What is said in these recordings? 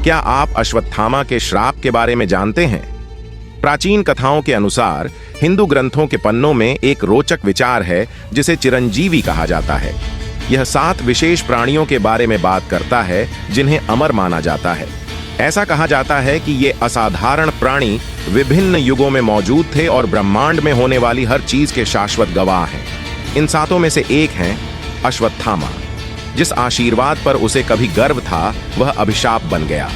क्या आप अश्वत्थामा के श्राप के बारे में जानते हैं? प्राचीन कथाओं के अनुसार हिंदू ग्रंथों के पन्नों में एक रोचक विचार है जिसे चिरंजीवी कहा जाता है। यह 7 विशेष प्राणियों के बारे में बात करता है जिन्हें अमर माना जाता है। ऐसा कहा जाता है कि ये असाधारण प्राणी विभिन्न युगों में मौजूद थे और ब्रह्मांड में होने वाली हर चीज के शाश्वत गवाह हैं। इन 7 में से एक हैं अश्वत्थामा। जिस आशीर्वाद पर उसे कभी गर्व था वह अभिशाप बन गया।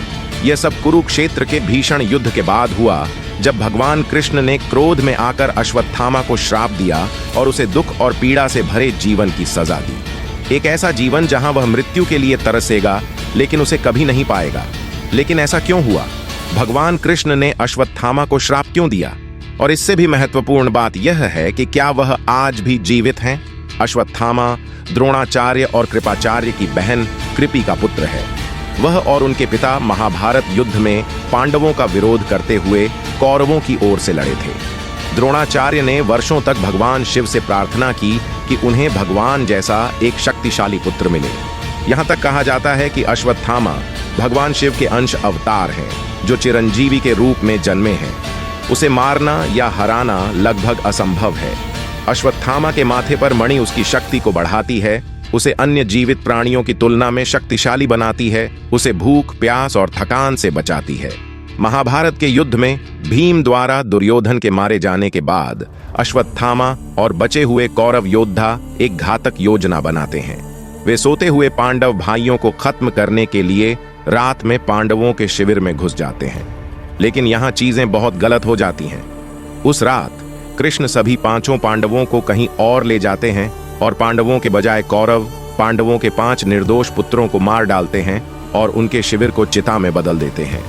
यह सब कुरुक्षेत्र के भीषण युद्ध के बाद हुआ, जब भगवान कृष्ण ने क्रोध में आकर अश्वत्थामा को श्राप दिया और उसे दुख और पीड़ा से भरे जीवन की सजा दी। एक ऐसा जीवन जहां वह मृत्यु के लिए तरसेगा लेकिन उसे कभी नहीं पाएगा। लेकिन ऐसा क्यों हुआ? भगवान कृष्ण ने अश्वत्थामा को श्राप क्यों दिया? और इससे भी महत्वपूर्ण बात यह है कि क्या वह आज भी जीवित हैं? अश्वत्थामा द्रोणाचार्य और कृपाचार्य की बहन कृपि का पुत्र है। वह और उनके पिता महाभारत युद्ध में पांडवों का विरोध करते हुए कौरवों की ओर से लड़े थे। द्रोणाचार्य ने वर्षों तक भगवान शिव से प्रार्थना की कि उन्हें भगवान जैसा एक शक्तिशाली पुत्र मिले। यहाँ तक कहा जाता है कि अश्वत्थामा भगवान शिव के अंश अवतार हैं जो चिरंजीवी के रूप में जन्मे हैं। उसे मारना या हराना लगभग असंभव है। अश्वत्थामा के माथे पर मणि उसकी शक्ति को बढ़ाती है, उसे अन्य जीवित प्राणियों की तुलना में शक्तिशाली बनाती है, उसे भूख, प्यास और थकान से बचाती है। महाभारत के युद्ध में भीम द्वारा दुर्योधन के मारे जाने के बाद अश्वत्थामा और बचे हुए कौरव योद्धा एक घातक योजना बनाते हैं। वे सोते हुए पांडव भाइयों को खत्म करने के लिए रात में पांडवों के शिविर में घुस जाते हैं। लेकिन यहाँ चीजें बहुत गलत हो जाती हैं। उस रात कृष्ण सभी 5 पांडवों को कहीं और ले जाते हैं और पांडवों के बजाय कौरव पांडवों के 5 निर्दोष पुत्रों को मार डालते हैं और उनके शिविर को चिता में बदल देते हैं।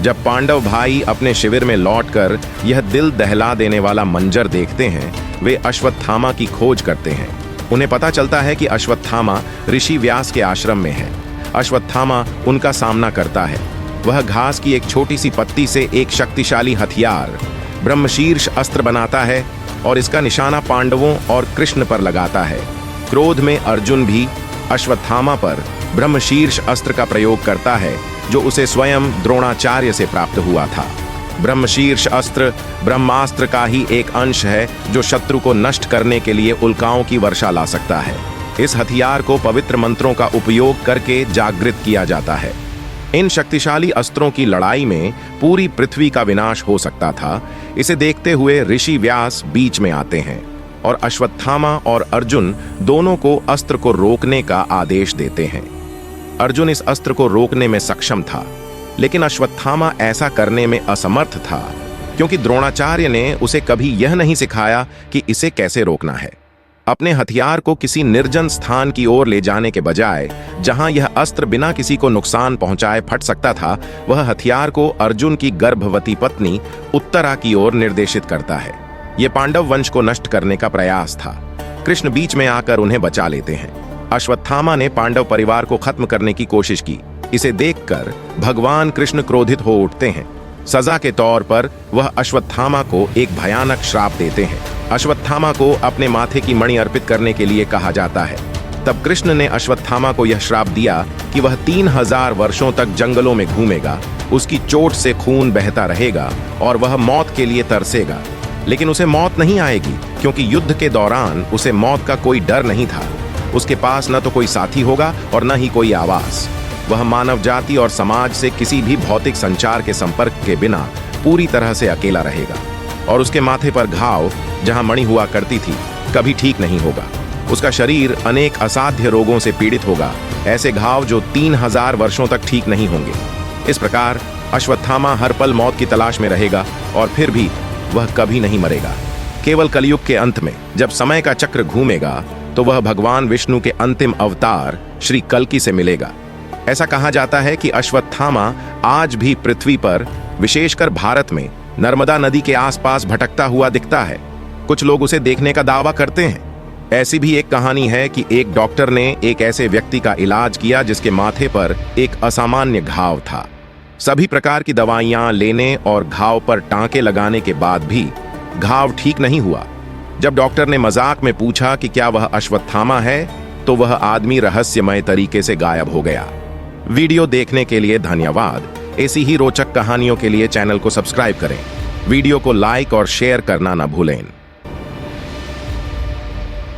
जब पांडव भाई अपने शिविर में लौटकर यह दिल दहला देने वाला मंजर देखते हैं, वे अश्वत्थामा की खोज करते हैं। उन्हें पता चलता है कि अश्वत्थामा ऋषि व्यास के आश्रम में है। अश्वत्थामा उनका सामना करता है। वह घास की एक छोटी सी पत्ती से एक शक्तिशाली हथियार ब्रह्मशीर्ष अस्त्र बनाता है और इसका निशाना पांडवों और कृष्ण पर लगाता है। क्रोध में अर्जुन भी अश्वत्थामा पर ब्रह्मशीर्ष अस्त्र का प्रयोग करता है जो उसे स्वयं द्रोणाचार्य से प्राप्त हुआ था। ब्रह्मशीर्ष अस्त्र ब्रह्मास्त्र का ही एक अंश है जो शत्रु को नष्ट करने के लिए उल्काओं की वर्षा ला सकता है। इस हथियार को पवित्र मंत्रों का उपयोग करके जागृत किया जाता है। इन शक्तिशाली अस्त्रों की लड़ाई में पूरी पृथ्वी का विनाश हो सकता था। इसे देखते हुए ऋषि व्यास बीच में आते हैं और अश्वत्थामा और अर्जुन दोनों को अस्त्र को रोकने का आदेश देते हैं। अर्जुन इस अस्त्र को रोकने में सक्षम था, लेकिन अश्वत्थामा ऐसा करने में असमर्थ था क्योंकि द्रोणाचार्य ने उसे कभी यह नहीं सिखाया कि इसे कैसे रोकना है। अपने हथियार को किसी निर्जन स्थान की ओर ले जाने के बजाय जहां यह अस्त्र बिना किसी को नुकसान पहुंचाए फट सकता था, वह हथियार को अर्जुन की गर्भवती पत्नी उत्तरा की ओर निर्देशित करता है। यह पांडव वंश को नष्ट करने का प्रयास था। कृष्ण बीच में आकर उन्हें बचा लेते हैं। अश्वत्थामा ने पांडव परिवार को खत्म करने की कोशिश की। इसे देखकर भगवान कृष्ण क्रोधित हो उठते हैं। सजा के तौर पर वह अश्वत्थामा को एक भयानक श्राप देते हैं। अश्वत्थामा को अपने माथे की मणि अर्पित करने के लिए कहा जाता है। तब कृष्ण ने अश्वत्थामा को यह श्राप दिया कि वह 3000 वर्षों तक जंगलों में घूमेगा, उसकी चोट से खून बहता रहेगा और वह मौत के लिए तरसेगा। लेकिन उसे मौत नहीं आएगी क्योंकि युद्ध के दौरान उसे मौत का कोई डर नहीं था। उसके पास न तो कोई साथी होगा और न ही कोई आवास। वह मानव जाति और समाज से किसी भी भौतिक संचार के संपर्क के बिना पूरी तरह से अकेला रहेगा और उसके माथे पर घाव जहां मणि हुआ करती थी कभी ठीक नहीं होगा। उसका शरीर अनेक असाध्य रोगों से पीड़ित होगा, ऐसे घाव जो 3000 वर्षों तक ठीक नहीं होंगे। इस प्रकार अश्वत्थामा हर पल मौत की तलाश में रहेगा और फिर भी वह कभी नहीं मरेगा। केवल कलयुग के अंत में जब समय का चक्र घूमेगा तो वह भगवान विष्णु के अंतिम अवतार श्री कल्कि से मिलेगा। ऐसा कहा जाता है कि अश्वत्थामा आज भी पृथ्वी पर, विशेषकर भारत में, नर्मदा नदी के आसपास भटकता हुआ दिखता है। कुछ लोग उसे देखने का दावा करते हैं। ऐसी भी एक कहानी है कि एक डॉक्टर ने एक ऐसे व्यक्ति का इलाज किया जिसके माथे पर एक असामान्य घाव था। सभी प्रकार की दवाइयां लेने और घाव पर टांके लगाने के बाद भी घाव ठीक नहीं हुआ। जब डॉक्टर ने मजाक में पूछा कि क्या वह अश्वत्थामा है, तो वह आदमी रहस्यमय तरीके से गायब हो गया। वीडियो देखने के लिए धन्यवाद। ऐसी ही रोचक कहानियों के लिए चैनल को सब्सक्राइब करें। वीडियो को लाइक और शेयर करना ना भूलें।